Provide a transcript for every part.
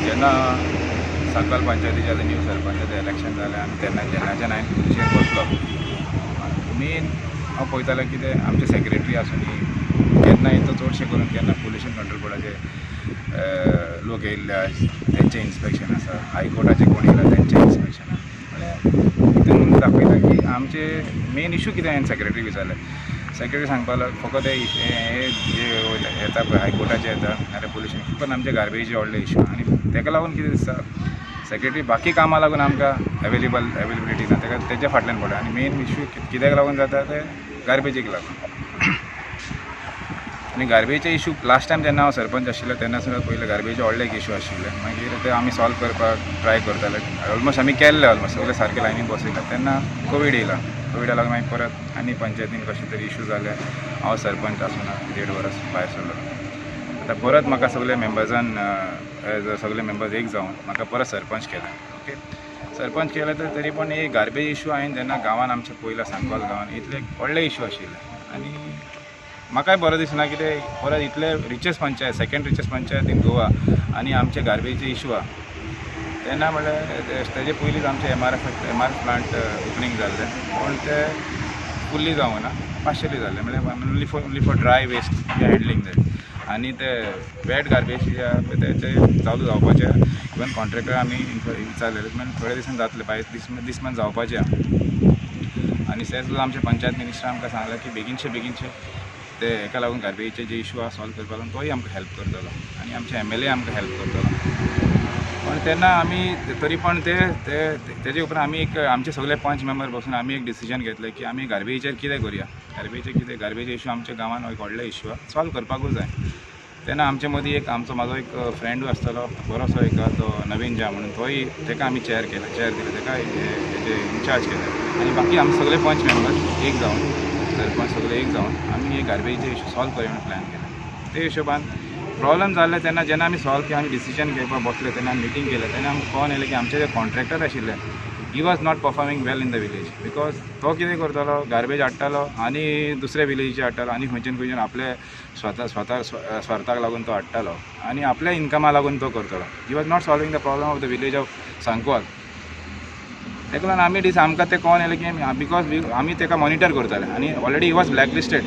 जेन्ना सांकवाल पंचायतीचे new सरपंचाचें election जालें आनी जेन्नाच्यान हांवें खुर्चेर बसलो मेन हांव पळयतालें कितें आमचे सेक्रेटरी आसूं न्ही केन्नाय तो चडशें करून केन्ना पोल्युशन कंट्रोल बोर्डाचे लोक येयल्ले तेंचें इन्स्पेक्शन आसा हायकोर्टाचे कोण येयला तेंचें इन्स्पेक्शन म्हळ्यार तितून दाखयता की आमचे मेन इशू कितें हांवें सेक्रेटरी विचारलें सेक्रेटरी सांगपा लागलो फकत हे जे येता पळय हायकोर्टाचे येता नाल्यार पोल्युशन फकत आमचे गार्बेजीचे व्हडले इशू आनी तेका लागून कितें दिसता सेक्रेटरी बाकी कामां लागून आमकां अवेलेबिलिटी ना तेका तेच्या फाटल्यान पडटा आनी मेन इशू कित्याक लागून जाता ते गार्बेजीक लागून आनी गार्बेजीचे इशू लास्ट टायम जेन्ना हांव सरपंच आशिल्लो तेन्ना सुद्दां पयले गार्बेजीचे व्हडले एक इशू आशिल्ले मागीर ते आमी सॉल्व करपाक ट्राय करताले ऑलमोस्ट आमी केल्ले ऑलमोस्ट सगळे सारके लायनीन बसयता तेन्ना कोवीड येयला कोविडा लागून मागीर परत आनी पंचायतीन कशें तरी इशू जाले हांव सरपंच आसूना 1.5 वर्स भायर सरलो आतां परत म्हाका सगळे मेंबर्सान सगळे मेंबर्स एक जावन म्हाका परत सरपंच केलें ओके सरपंच केलें तर तरी पण हे गार्बेज इशू हांवें जेन्ना गांवान आमच्या पयला सांकवाल गांवान इतले व्हडले इशू आशिल्ले आनी म्हाकाय बरो दिसना कितें परत इतले richest panchayat second richest panchayat in Goa आनी आमचे गार्बेजीचे इशू आहा तेन्ना म्हळ्यार तेजे पयलींच आमचे M R F plant opening जाल्लें पूण ते फुल्ली जावंक ना पार्शली जाल्लें म्हळ्यार only for dry waste handling जाय आनी ते वेट गार्बेज जे आहा तेचे चालू जावपाचें इवन कॉन्ट्रॅक्टर आमी विचारलेले म्हणजे थोड्या दिसान जातले दिसमान जावपाचें आहा आनी तेच आमचे पंचायत मिनिस्टर आमकां सांगलें की बेगीनचे ते हेका लागून गार्बेजीचे जे इशू आहा सॉल्व करपा लागून तोय आमकां हेल्प करतलो आनी आमचे MLA आमकां हेल्प करतलो पण तेन्ना आमी तरी पण तेजे उपरांत आमी एक आमचे सगळे पंच मेंबर बसून आमी एक डिसिजन घेतलें की आमी गार्बेजीचेर कितें करुया गार्बेज इशू आमच्या गांवान एक व्हडलो इशू आहा सॉल्व करपाकूच जाय तेन्ना आमचे मदीं एक म्हाजो एक फ्रेंडूय आसतलो बरोसो एक तो नवीन जा म्हणून तोय तेका आमी चॅर दिलें तेका हेजे इन्चार्ज केलें आनी बाकी आमी सगळे पंच मेंबर्स एक जावन सरपंच सगळे एक जावन आमी हे गार्बेजीचे इशू सॉल्व करया म्हणून प्लॅन केलें ते हिशोबान प्रॉब्लम जाल्ले तेन्ना जेन्ना आमी सॉल्व केलें आमी डिसिजन घेवपाक बसले तेन्ना आमी मिटींग केलें तेन्ना आमकां कळोन येलें की आमचे जे कॉन्ट्रॅक्टर आशिल्ले he was not performing well in the village because तो कितें करतालो गार्बेज हाडटालो आनी दुसऱ्या विलेजीचे हाडटालो आनी खंयच्यान आपले स्वार्थाक लागून तो हाडटालो आनी आपल्या इन्कमा लागून तो करतालो he was not solving the problem of the village of Sankwal तेका लागून आमकां तें कळोन येलें की बिकॉज आमी तेका मॉनिटर करताले आनी already he was blacklisted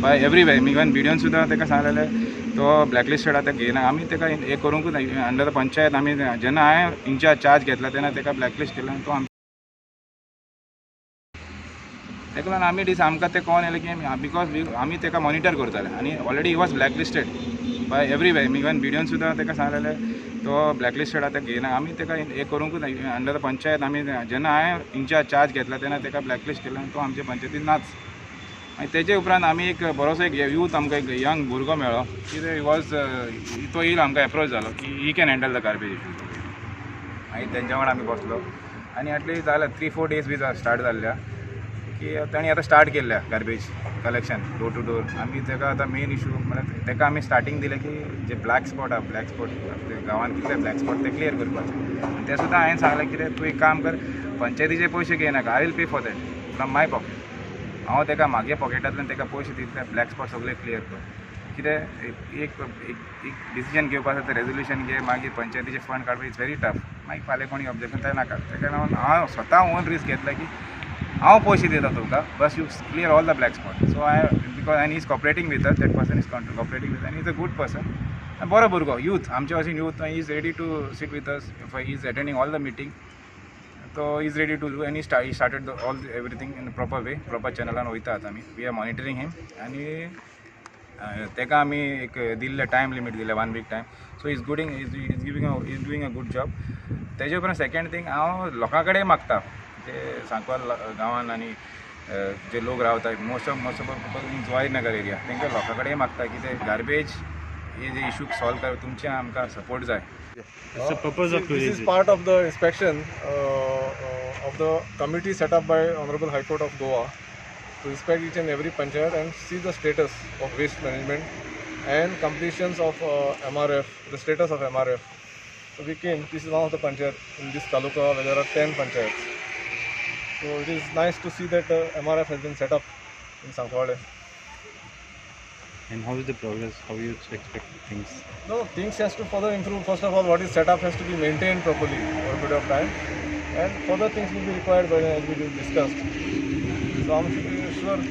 by everywhere even विडियोन सुद्दां तेका सांगलेलें तो ब्लॅकलिस्टेड आतां घेयना आमी तेका हे करूंकूच ना अंडर द पंचायत आमी जेन्ना हांवें इंचार्ज चार्ज घेतला तेन्ना तेका ब्लॅकलिस्ट केलें आनी तो तेका लागून आमकां तें कळोन येलें की बिकॉज आमी तेका मॉनिटर करताले आनी already he was blacklisted by everywhere even विडियोन सुद्दां तेका सांगलेलें तो ब्लॅकलिस्टेड आतां घेयना आमी तेका हे करूंकूच ना अंडर द पंचायत आमी जेन्ना हांवें इंचार्ज चार्ज घेतला तेन्ना तेका ब्लॅकलिस्ट केलें आनी तो आमचे पंचायतीन नाच आनी तेजे उपरांत आमी एक बरोसो एक यूथ आमकां एक यंग भुरगो मेळ्ळो कितें वॉज तो येयलो आमकां एप्रोच जालो की he can handle the garbage issue मागीर तेंच्या वांगडा आमी बसलो आनी एटलीस्ट जाल्या 3-4 डेज बी स्टार्ट जाल्ल्या की तांणी आतां स्टार्ट केल्ल्या garbage collection door to door आमी तेका आतां मेन इशू म्हळ्यार तेका आमी स्टार्टींग दिलें की जे ब्लॅक स्पॉट गांवांत कितले ब्लॅक स्पॉट ते क्लियर करपाचे आनी ते सुद्दां हांवें सांगलें कितें तूं एक काम कर पंचायतीचे पयशे घेयनाका I will pay for that from my pocket हांव तेका म्हागे पॉकेटांतल्यान तेका पयशे दितले ब्लॅक स्पॉट सगळे क्लियर कर कितें एक डिसिजन घेवपा आसा तें रेजोल्युशन घे मागीर पंचायतीचे फंड काडप इट्स व्हेरी टफ मागीर फाल्यां कोणी ऑब्जेक्शन थंय नाका तेका लागून हांव स्वता ओन रिस्क घेतला की हांव पयशे दिता तुमकां बस you clear all the black spot so because एन is cooperating with us that person is cooperating with एन इज अ गूड पर्सन बरो भुरगो यूथ आमचे भशेन youth is ready to sit with us if is attending all the meeting तो is ready to do any started all everything in proper way proper चॅनलान वयता आतां आमी वी आर मॉनिटरींग हिम आनी तेका आमी एक दिल्ले टायम लिमीट दिले 1 week time so is doing a good job तेजे उपरांत सेकेंड थींग हांव लोकां कडेन मागता जे सांकवाल गांवान आनी जे लोक रावता most of people in Jawahar Nagar area तेंकां लोकां कडेन मागता की ते गार्बेज हे जे इशू सॉल्व करप तुमचे आमकां सपोर्ट जाय. What's the purpose of This is part of the inspection of the committee set up by Honorable High Court of Goa to inspect each and every panchayat and see the status of waste management and completions of MRF, the status of MRF. So we came, this is one of the panchayat in this taluka where there are 10 panchayats. So it is nice to see that MRF has been set up in Sankwale. And how is the progress? How you expect things? No, things has to further improve. First of all, what is set up has to be maintained properly over a period of time, and further things will be required by as we discussed. So I'm sure